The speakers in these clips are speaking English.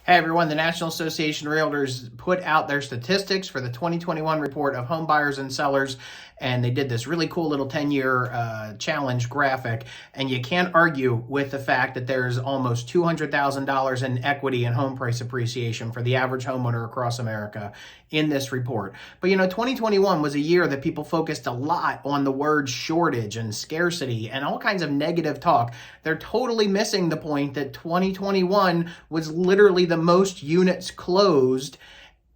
Hey everyone, the National Association of Realtors put out their statistics for the 2021 report of home buyers and sellers, and they did this really cool little 10-year challenge graphic, and you can't argue with the fact that there's almost $200,000 in equity and home price appreciation for the average homeowner across America in this report. But 2021 was a year that people focused a lot on the word shortage and scarcity and all kinds of negative talk. They're totally missing the point that 2021 was literally the most units closed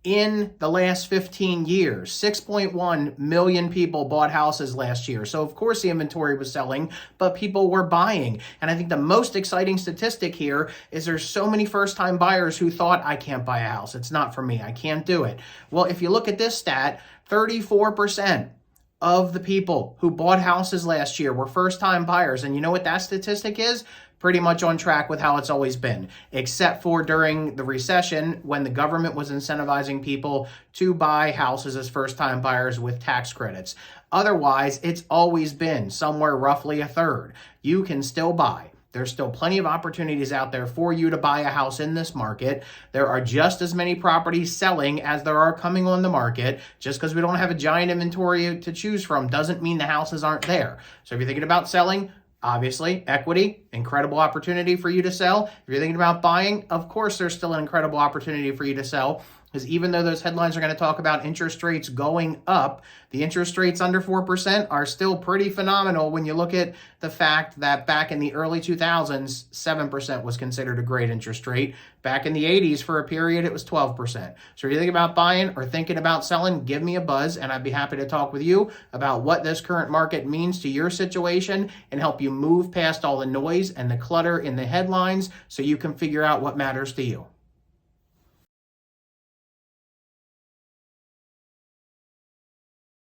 in the last 15 years. 6.1 million people bought houses last year. So of course the inventory was selling, but people were buying. And I think the most exciting statistic here is there's so many first-time buyers who thought, I can't buy a house. It's not for me. I can't do it. Well, if you look at this stat, 34% of the people who bought houses last year were first-time buyers. And you know what that statistic is? Pretty much on track with how it's always been, except for during the recession when the government was incentivizing people to buy houses as first-time buyers with tax credits. Otherwise, it's always been somewhere roughly a third. You can still buy. There's still plenty of opportunities out there for you to buy a house in this market. There are just as many properties selling as there are coming on the market. Just because we don't have a giant inventory to choose from doesn't mean the houses aren't there. So if you're thinking about selling, obviously, equity, incredible opportunity for you to sell. If you're thinking about buying, of course, there's still an incredible opportunity for you to sell. Because even though those headlines are going to talk about interest rates going up, the interest rates under 4% are still pretty phenomenal when you look at the fact that back in the early 2000s, 7% was considered a great interest rate. Back in the 80s, for a period, it was 12%. So if you're thinking about buying or thinking about selling, give me a buzz, and I'd be happy to talk with you about what this current market means to your situation and help you move past all the noise and the clutter in the headlines so you can figure out what matters to you.